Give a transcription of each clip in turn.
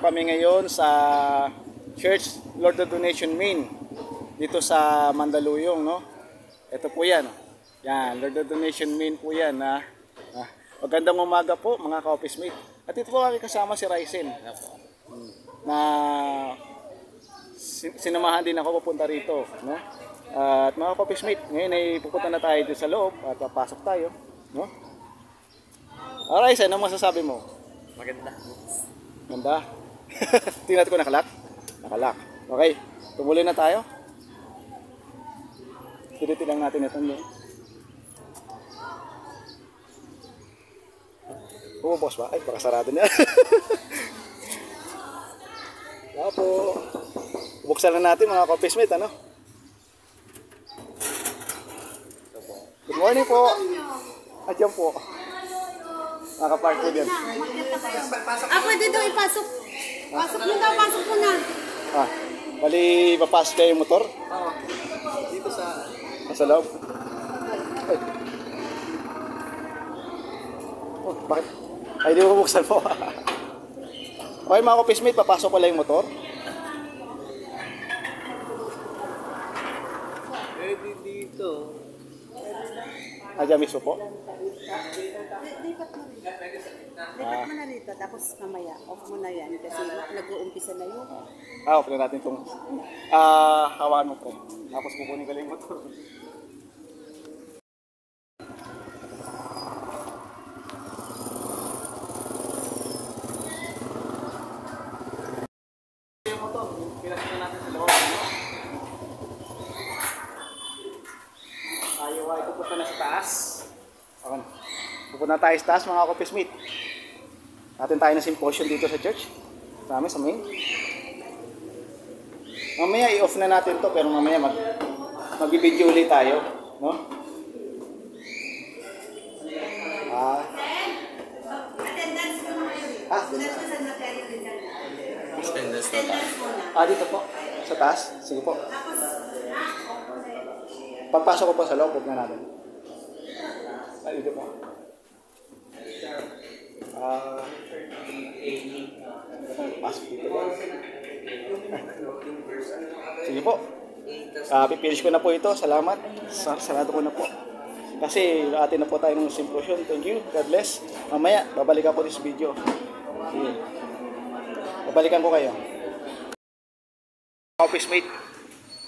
kami ngayon sa Church Lord of Donation Main dito sa Mandaluyong, no? Ito po yan. Yan, Lord of Donation Main po yan. Magandang umaga po mga ka-office mate. At ito po kami kasama si Ryzen. Na sinamahan din ako pupunta rito, no? At mga ka-office mate, ngayon ay pupunta na tayo dito sa loob at papasok tayo, no? Ryzen, ano masasabi mo? Maganda. Ganda. Tingnan ko nakalak. Nakalak. Okay. Tumuloy na tayo. Pilitin lang natin itong doon. Boss ba? Ay, baka sarado niya. Kaya po. Buksan na natin mga ka-office mate, ano? Good morning po. At yan po. Nakapark po dyan. Pwede daw ipasok. Pasok mo daw, pasok mo na. Bali, papasok kayo yung motor? Oo. Dito sa loob. Ay. Oh, bakit? Ay, di mo bubuksan po. Okay mga ka-office mate, papasok ko lang yung motor. Pwede dito. Dyan mismo po. Lipat mo na rito, tapos mamaya, off mo na yan kasi nag-uumpisa na yun. Off na natin itong hawakan mo po. Tapos kukunin ko lang yung motor. Yung motor, pinasok na natin sa loob. Ayaw ay pupunta na sa taas. Okay. Pupunta tayo sa taas mga ka-office mate. Natin tayo ng symposium dito sa church. Sa main. Mamaya i-off na natin to pero mamaya mag-video ulit tayo, no? Attendance na tayo. Dito po. Sa taas. Sige po. Pagpasok ko po sa loob, huwag na natin. Dito po. Pasok dito po. Sige po. Pipilish ko na po ito. Salamat. Sarado ko na po. Kasi atin na po tayo ng symposium. Thank you. God bless. Mamaya, babalikan ko this video. Sige. Babalikan ko kayo. Office mate.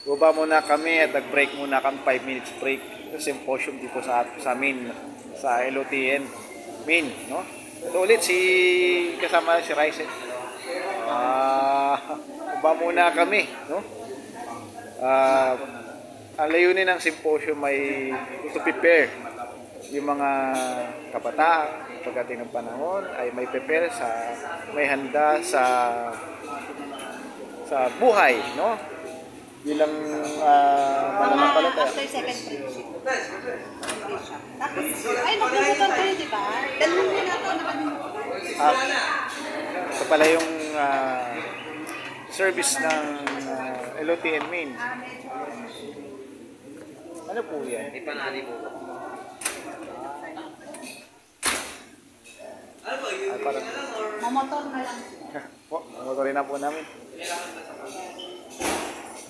Baba muna kami at nag-break muna kami. 5 minutes break. Symposium dito sa main. Sa LOTN. Main, no? Ito ulit kasama si Ryzen. Baba muna kami, no? Ang layunin ng symposium ay to prepare yung mga kabataan pagdating ng panahon ay may prepare may handa sa buhay, no? Bilang mananampalataya. After second preaching. Tapos, ay, magbubutan ko yun, di ba? Dalawang mo na ito, Ito pala yung service ng LOTN Main. Ano po yan? Ipanali mo. Parang mamotor na lang. motorin na po namin.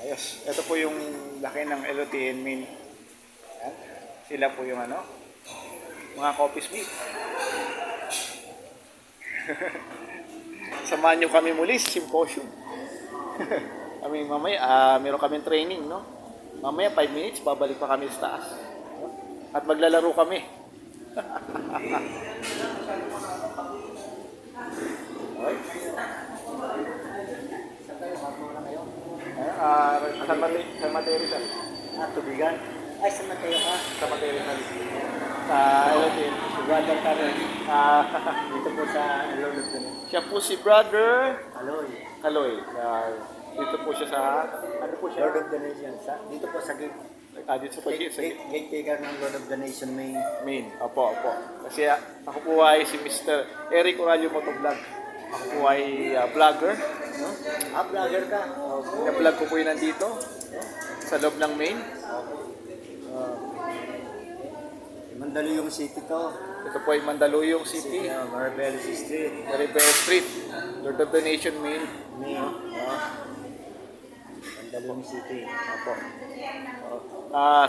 Ayos. Ito po yung laki ng LOTN Main. Ayan. Sila po yung mga ka-office mate. Samahan nyo kami muli sa symposium. Kami mamaya, meron kaming training, no? Mamaya 5 minutes, babalik pa kami sa taas. At maglalaro kami. Okay. San Mateo Rizal. Tubigan. Ay, San Mateo ka. San Mateo Rizal. LOTN. Si brother ka rin. Dito po sa Lord of Donation. Siya po si Brother Kaloy. Dito po siya sa ano po siya? Lord of Donation. Dito po sa gate. Dito po sa Gate taker ng Lord of Donation Main. Opo. Kasi ako po ay si Mr. Eric Oralio Motovlog. Ako po ay vlogger. No? Vlogger ka. Na-vlog ko po yun nandito. No? Sa loob ng Main. Mandaluyong City to. Ito po ay Mandaluyong City. Maribel Street. Maribel Street. Lord of the Nation main. Mandaluyong City. Opo.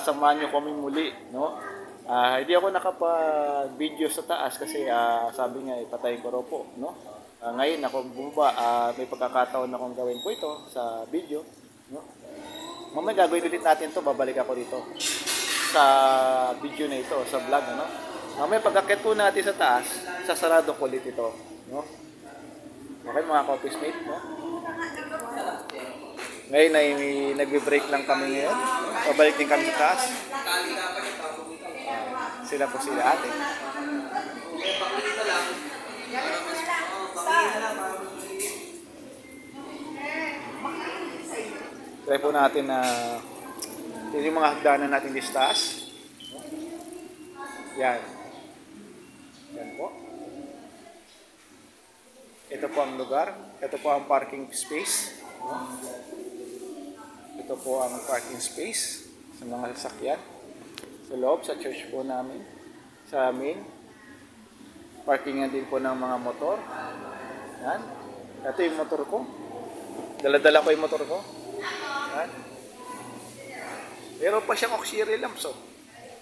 Samahan nyo kami muli, no? Hindi ako nakapag-video sa taas kasi sabi nga patayin ko raw po, no? Ngayon ako bumaba, may pagkakataon akong gawin po ito sa video, no? Mamaya gagawin ulit natin to, babalik ako dito sa video na ito, sa vlog, no? Mamaya pagkakit po natin sa taas, sasarado ko ulit ito, no? Okay mga coffee mate, no? Ngayon ay nagbe-break lang kami ngayon. Pabalik din kami sa taas. Sila po sila ate. Try po natin na yung mga hagdanan natin dito sa taas. Yan. Yan po. Ito po ang lugar. Ito po ang parking space. Ito po ang parking space sa mga sasakyan. Sa loob, sa church po namin. Sa amin. Parkingan din po ng mga motor. Yan. Ito yung motor ko. Dala-dala ko yung motor ko. Yan. Meron pa siyang auxiliary lamps. Oh.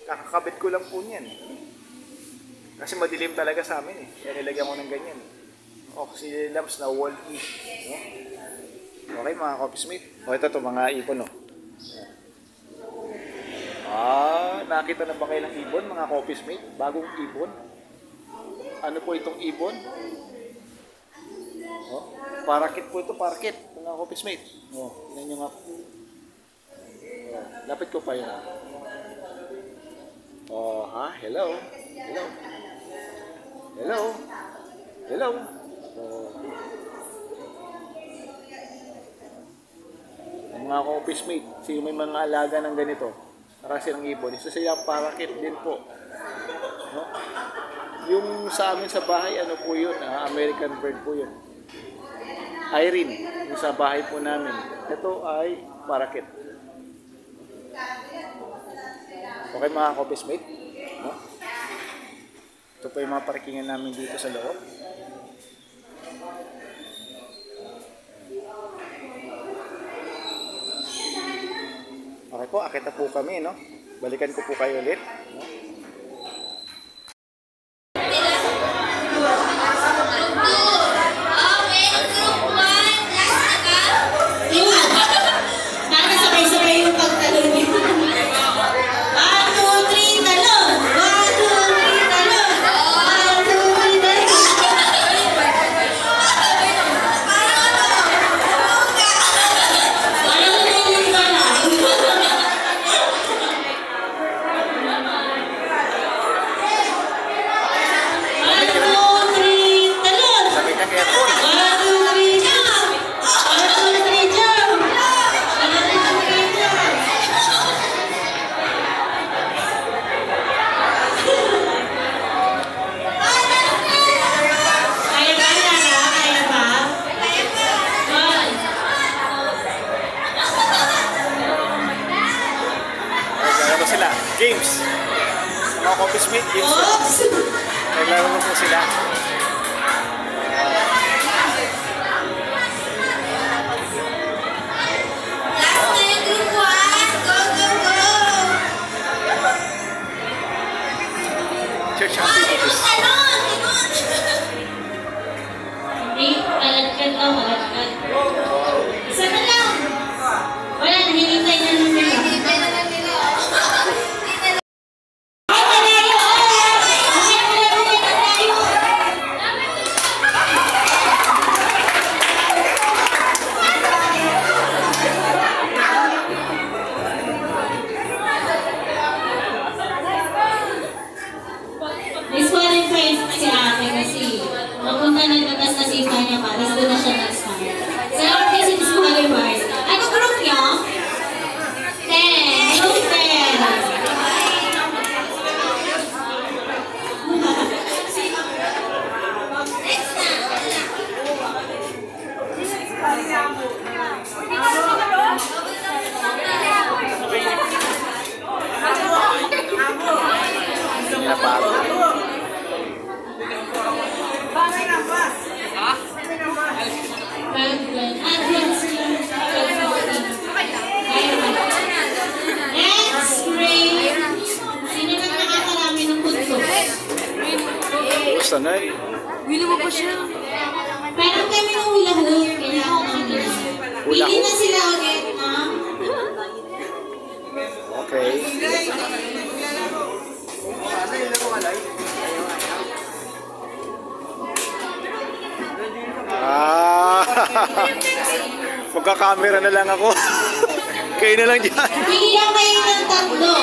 Kakakabit ko lang po niyan. Kasi madilim talaga sa amin. Kaya nilagyan ko ng ganyan. Auxiliary lamps na wall-E. No? Okay mga coffee mate. Ito mga ibon. Nakita na ba kayo ng ibon mga coffee mate? Bagong ibon. Ano po itong ibon? Parakit po ito, parakit. Mga coffee mate. Tingnan nyo nga. Lapit ko pa yun. Hello. Hello. Hello. Hello. Mga ka-office mate, sino may mga alaga ng ganito, kasi ng ibon, isa silang parakit din po. No? Yung sa amin sa bahay, ano po yun, American bird po yun. Irene, yung sa bahay po namin. Ito ay parakit. Okay mga ka-office mate, no? Ito po yung mga parkingan namin dito sa loob. Okay po, akit na po kami, no? Balikan ko po kayo ulit, no? Sabay-sabay yung pagtalon niyo. 1, 2, 3, talon! 1, 2, 3, talon! 1, 2, 3, Games. Mga coffee mate, games po. Naglaro na po sila. Last na yung group 1. Go, go, go! Church activities. Talon! Hindi, malagkad lang, malagkad. Isa na lang. Wala, hinintay na lang nila. Hinintay na lang nila. yun. Ay, Meron kami ng hula hoop. Kailangan namin. Hula Pili hoop? na sila ulit ng okay. Ah, magka-camera na lang ako. Kayo na lang dyan. Pili lang kayo ng tatlo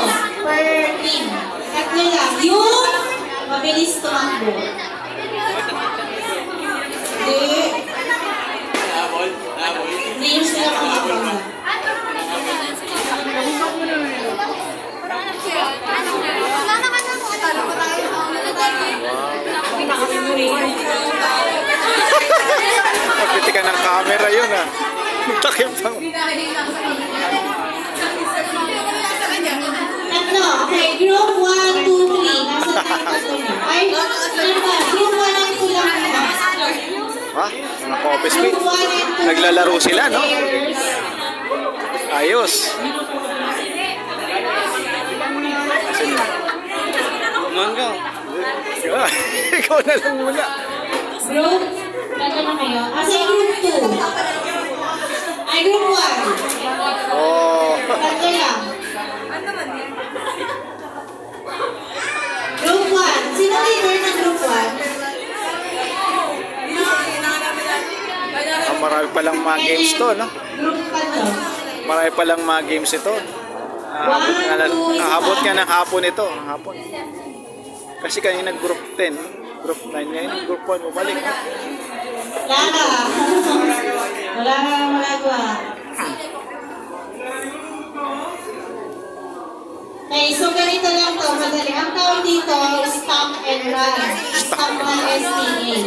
per team. Tatlo lang. Yung mabilis tumakbo. Hindi. Hindi yung sila kumakbo. Pagkitikan ng camera yun ah. Takip lang. Tatlo. Okay, group 1, 2, 3. Nasa tayo tatlo na. Ay, ano ba? Group 1 and 2 lang na. Ha? Mga ka-office mate. Group 1 and 2. Naglalaro sila, no? Players. Ayos. Mangga. Ah, ikaw na lang muna. Group, tatlo na kayo. Asa yung group 2? Ay, group 1. Oh. Tatlo lang. Group 1. Sino leader ng group 1? Marami palang mga games to, no? Group 4. Marami palang mga games ito. Aabot nga ng hapon ito. Hapon. Kasi kanina group 10, group 9 ngayon, group 1 bumalik. Wala ka. Wala ka magagawa. Okay, so ganito lang to, madali. Ang tawag dito, stop and run. Stop ng STA.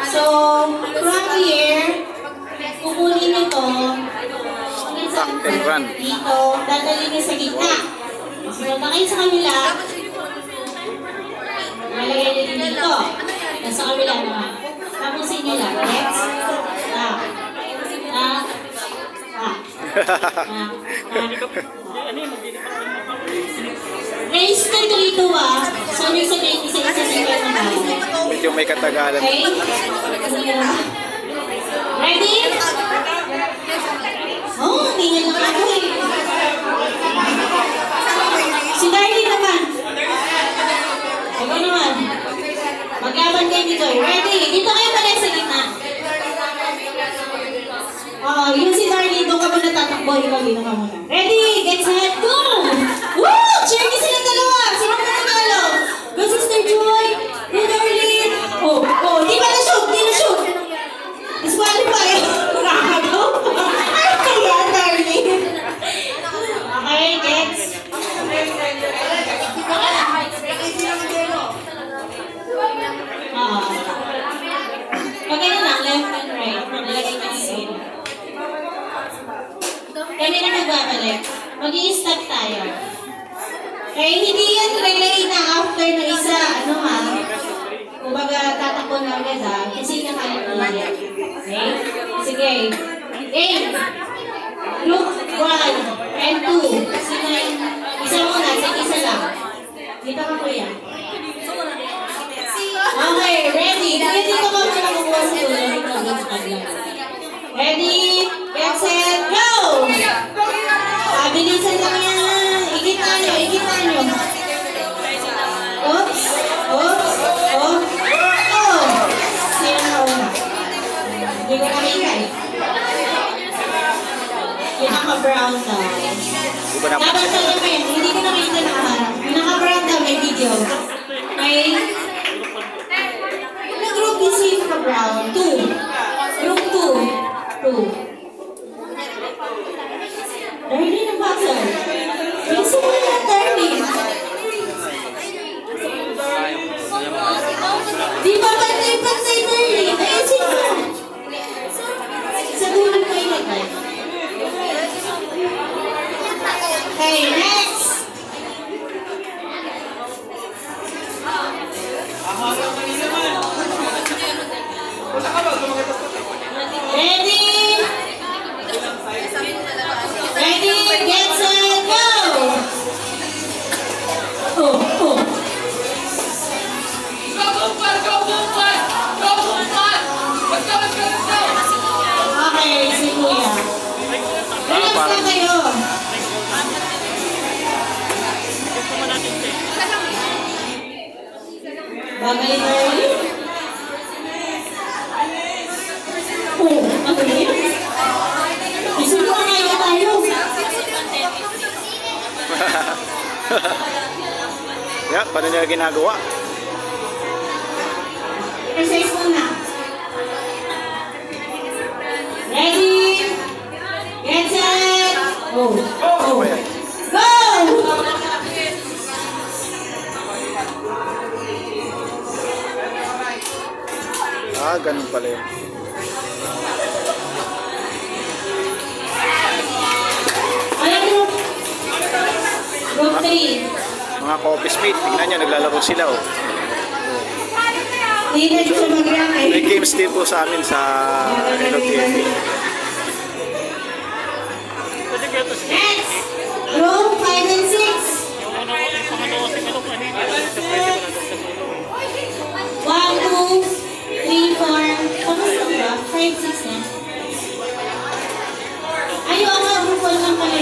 So, from here, kukunin nito, Stop and run. dito, dadalhin niyo sa gitna. So, punta kayo sa kabila, nalagay niyo din dito. Nasa kabila naman. Tapusin niyo lang. Next. Race to 3 to 1. So, may sabihin isa-isa sila na tao. Medyo may katagalan. Okay? Ready? Oh, tingnan lang ako eh. Si Darlie naman. Ako naman. Maglaban kayo dito. Ready? Dito kayo pala sa gitna. Yung si Darlie, doon ka muna tatakbo. Ikaw dito ka muna. Ready? Get set, go! Woo! Cheer niyo silang dalawa. Sino na nanalo? Go, Sister Joy. Go, Darlie. Oh, di ba na-shoot? Di na-shoot. Disqualify. Nakakagaw. Ay, kaya, Darlie. Okay, gets. Maganda lang, left and right. Nalagay niya sa sila. Kami na magbabalik. Mag-i-stop tayo. Eh, hindi yan relay na after ng isa. Ano ha? Kumbaga, tatakbo na agad ha. Kasi nakalit na ulit. Okay? Sige. Game. Group 1 and 2. Sino yung isa muna? Sige, isa lang. Dito ka kuya. Okay, ready. Dito ka ba siya nakukuha sa ulo? Dito ka sa kaglang. Ready, get set, go! Pabilisan lang yan. Ikita nyo, ikita nyo. Oops, oops, oh, oh. Sino na una? Hindi ko nakita eh. Yung naka-brown daw. Dapat salamin, hindi ko nakita na kaharap. Yung naka-brown daw, may video. Okay? Yung group is yung naka-brown. 2. Group 2. 2. Darlie ng basal. Gusto mo na lang, Darlie. Di ba pantay-pantay, Darlie? Ayusin mo. Sa dulo ko ilagay. Okay, next. Ready? Ready, get set, go! Oh, oh. Go, Bumper! Go, Bumper! Babalik early. Oh, mabilis. Isulo ka kaya tayo. Yeah, paano nila ginagawa? Exercise muna. Ready? Get set! Go! Go! Ayan. Go! Ganun pala yun. Alam mo? Group 3. Mga ka-office mate, tingnan nyo, naglalaro sila oh. Hindi na siya mag-react May games din po sa amin sa LTFB. Next! Group 5 and 6. 1, 2, 3, 4. Tapos na ba? 5, 6 na. Ayaw nga, group 1 lang pala.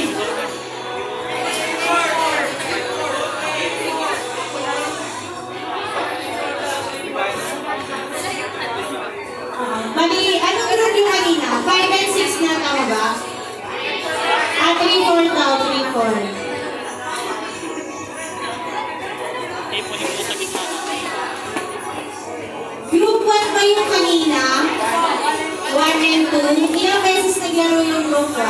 Bali, anong group yung kanina? 5 and 6 na, tama ba? 3, 4 daw, 3, 4. Group 1 ba yung kanina? 1 and 2. Ilang beses naglaro yung group 1?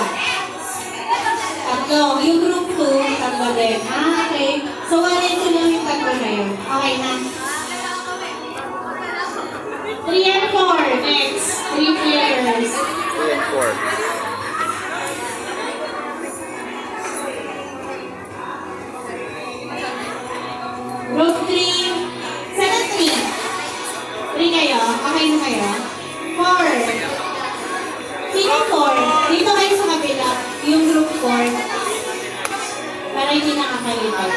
Tatlo. Yung group 2, tatlo din. Okay. So 1 and 2 lang yung tatlo na yun. Okay na. 3 and 4. Next. 3 players. 3 and 4. Group 3. Saan ang 3? 3 kayo? Okay na kayo? 4. Sino 4? Dito kayo sa kabila. Yung group 4. Para hindi nakakalipad.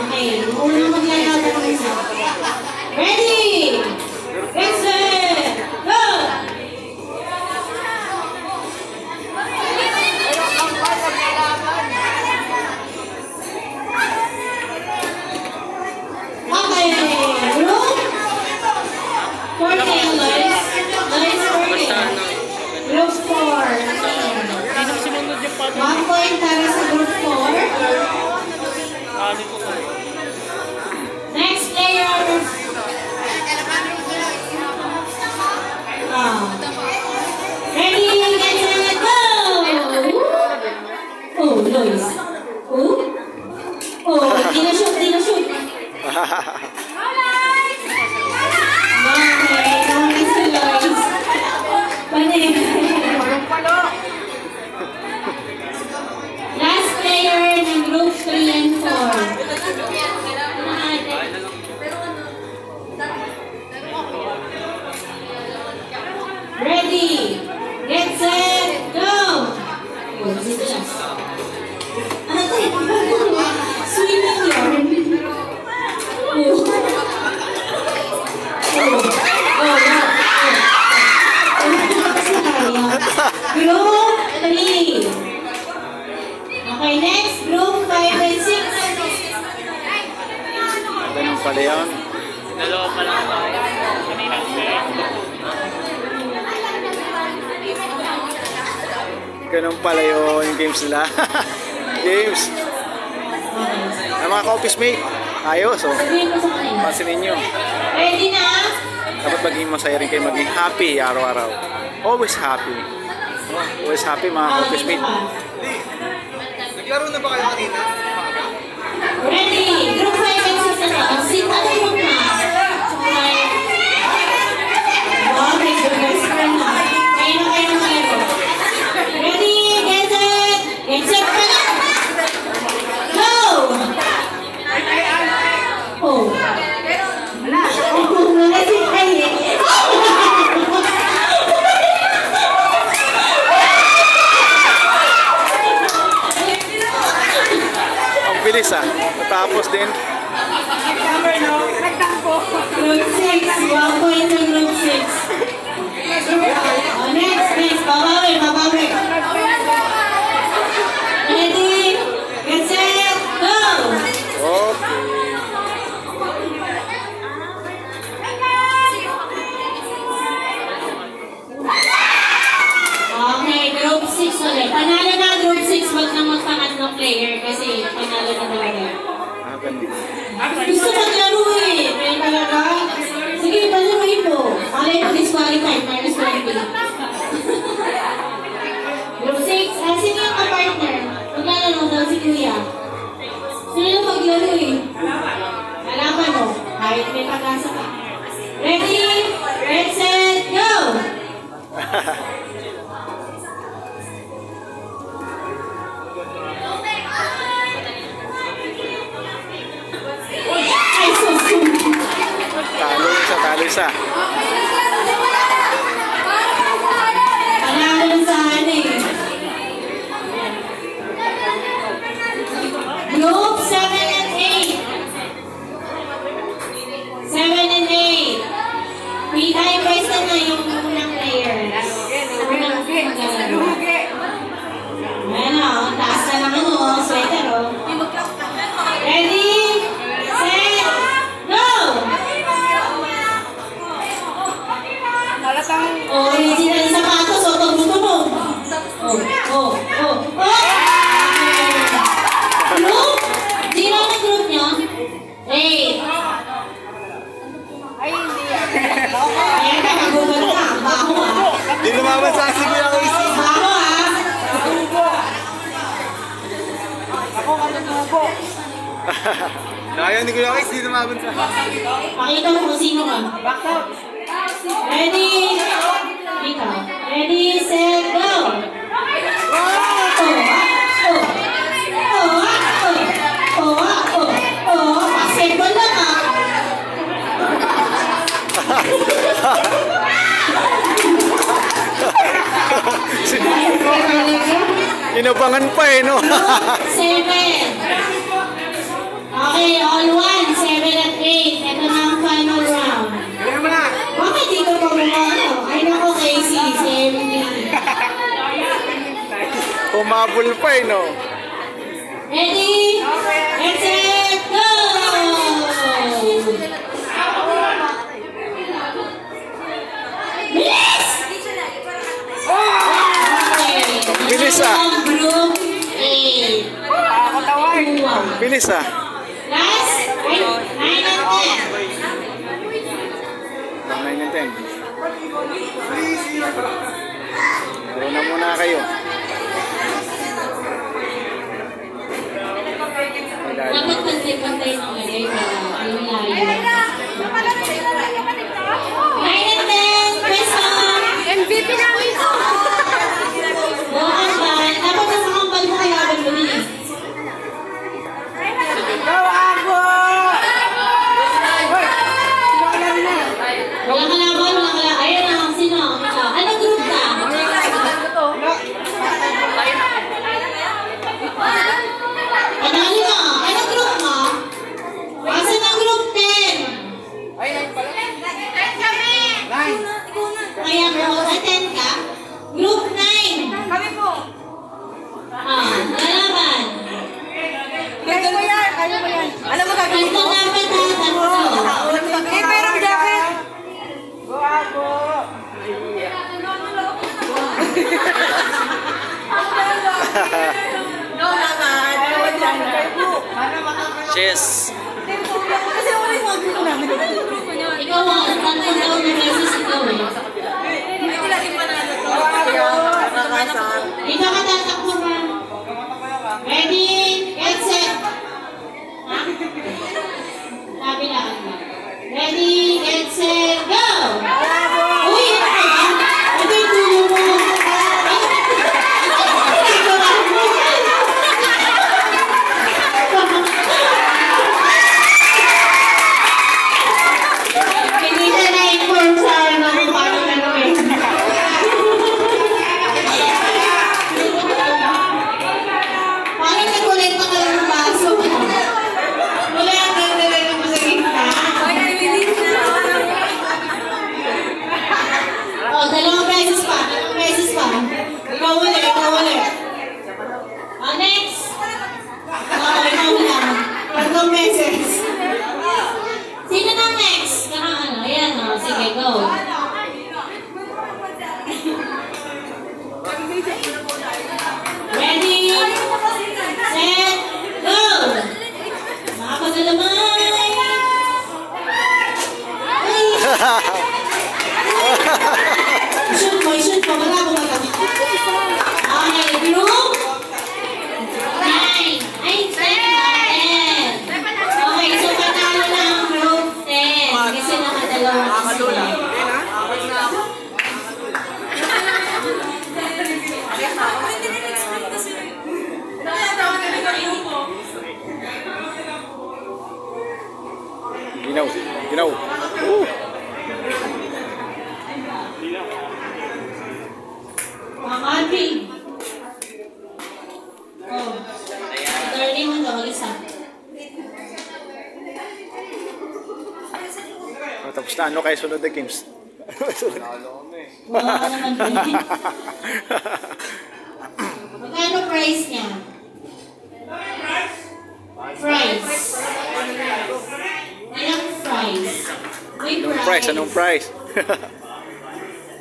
Okay. Unang maglalaro ng isa. Ready! Get set! Go! Okay, group 4 kayo, guys. Guys, 4 Group 4. 1 point para sa group 4. Next player. Ready, get set, go! Oh, Lois. Oh? Oh, di na shoot, di na shoot. Okay, naman si Lois. Panig. Last player ng group 3 and 4. Ready, get set, go! Oh, dito siya. Swimming yarn. Oh. Group 3. Okay, next, group 5 and 6. Ganun pala yun. Dalawa pa lang tayo. Ganun pala yun yung games nila. Games. Ang mga ka-office mate, ayos oh. Sabihin mo sa kanila. Pansinin nyo. Ready na? Dapat maging masaya rin kayo, maging happy araw-araw. Always happy. Always happy mga ka-office mate. Naglaro na ba kayo kanina? Ready? Group 5 and 6 na to. Sita na yung na. Wow, may good best friend na. Kayo na kayo na kayo. Ready? Get set! Get set pa na! Go! Oh. Wala si Kylie. Ang bilis ah. Matapos din. Group 6. 1 point sa group 6. Oh, next. Babawi. Ready? Get set! Go! Okay. Kaya ni Kuya Kais, di tumaban sa... Pakita mo kung sino ka. Ready? Ikaw. Ready, set, go! Basketball lang ah. Inabangan pa eh, no? 7. Okay, all one. 7 at 8. Ito na ang final round. Bakit dito pa bumano? Ay nako, Casey. 7. Humabol pa eh, no? Ready? Get set, go! Bilis! Okay. Bilis ah. Group A. Bilis ah. Last, 9 and 10. 9 and 10. Laro na muna kayo. Dapat pantay-pantay ng lagay para yung layo. 9 and 10, question! MVP namin ito! Bukan ba? Dapat nasa kampal mo kaya ba luminis? Wala ka laban, wala ka laban. Ayun na, sino? Anong group ka? Panalo ka. Anong group mo? Asa na group 10? Kaya mo, attend ka? Group 9. Kami po! Lalaban. Kaya mo yan! Kaya mo yan! Alam mo gagawin Tanto mo? dapat tatanto. Eh, merong jacket! No naman! Ewan lang kayo po! Cheers. Kasi wala yung mga grupo namin. Ikaw ang tanto daw na beses ikaw eh. Hindi ko lagi panalo to. Dito ka tatakbo ba? Ready? Get set! Ha? Kabilaan ba? Ready? Get set! Go! Uy! Ito yung tulo mo! Hindi ka na-inform sa akin kung paano gagawin. Parang nagkulenta ka lang ng baso. Wala ang gagawin mo sa gitna. Oh, dalawang beses pa. Dalawang beses pa. Ikaw ulit, ikaw ulit. Oh, next. Oh, ikaw lang. Tatlong beses. Sino na next? Ano? Ayan, oh. Sige, go. Ready? Set? Go! Makapagalamay! Ay! Shoot mo. Wala akong magawa. Okay, group 9. Ay, 10. Okay, so panalo na ang group 10. Kasi nakadalawang sila. Ginaw. Ginaw. Ang Alvin. Oh. Attorney mo daw, isa. Tapos na ano kayo sunod na games? Wala ka naman din. Magkano price niya? Price. Ilang price? May Anong price? Anong price?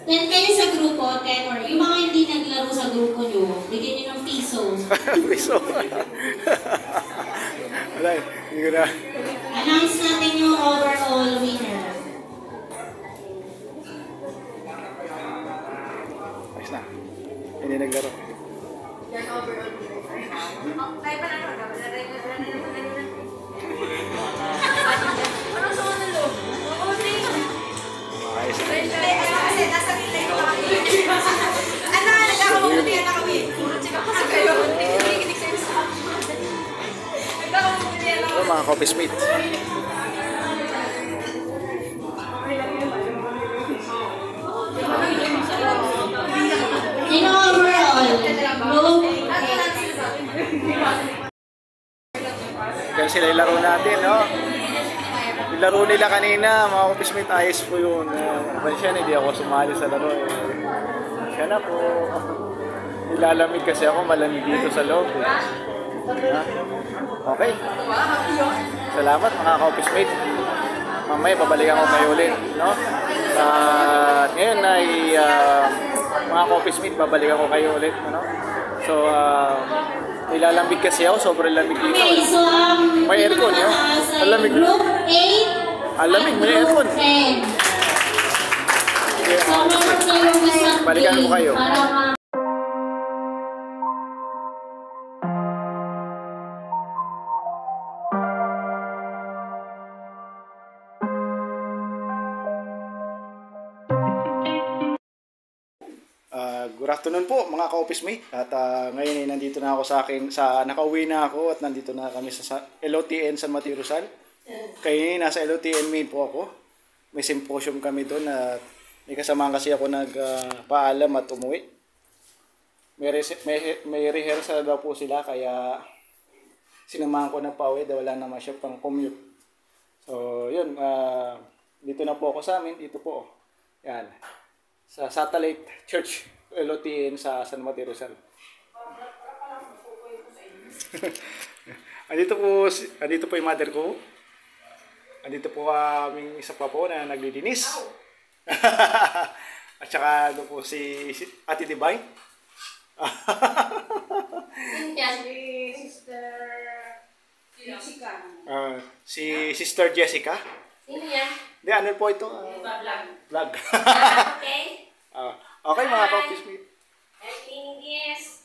10 kayo sa grupo, 10 or yung mga hindi naglaro sa grupo nyo, bigyan nyo ng piso. Piso. Wala, hindi ko na. Announce natin yung overall winner. Ayos na. Hindi naglaro. Yan overall. Ay, panalo. mga coffee mate. Sino overall? Group? Yan sila yung laro natin, no? Yung laro nila kanina, mga coffee mate, ayos po yun. Siya, hindi ako sumali sa laro. Siya na po. Nilalamig kasi ako, malamig dito sa loob. Ha? Okay. Salamat mga ka-office mate. Mamaya babalikan ko kayo ulit, no? Ngayon ay mga ka-office mate, babalikan ko kayo ulit, no? So, nilalamig kasi ako, sobrang lamig dito. Okay, so May aircon, no? sa Ang lamig. group 8 Ang lamig, may aircon. 10. So, meron kayong isang Balikan ko game kayo. para Good afternoon po mga ka-office mate. At ngayon ay nandito na ako nakauwi na ako at nandito na kami sa LOTN San Mateo Rizal. Kaya nasa LOTN main po ako. May symposium kami doon at may kasamahan kasi ako nagpaalam at umuwi. May rehearsal daw po sila kaya sinamahan ko na pauwi dahil wala naman siya pang commute. So yun, dito na po ako sa amin, dito po. Yan. Sa Satellite Church LOTN sa San Mateo Rizal. andito po yung mother ko. Andito po kaming isa pa po na naglilinis. At saka doon po si Ate Divine. Si Sister Jessica. Sino yan? Hindi, ano po ito? Vlog. Okay. Okay mga ka-office mate. Yes.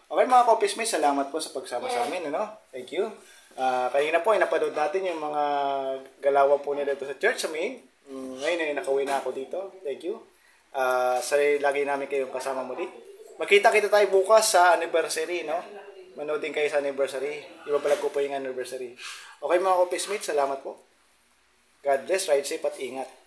Okay mga ka-office mate, salamat po sa pagsama sa amin. Ano? Thank you. Kanina po ay napanood natin yung mga galawan po nila dito sa church sa main. Ngayon ay nakauwi na ako dito. Thank you. Lagi namin kayong kasama muli. Magkita-kita tayo bukas sa anniversary, no? Manood din kayo sa anniversary. Ibabalag ko po yung anniversary. Okay mga ka-office mate, salamat po. God bless, ride safe at ingat.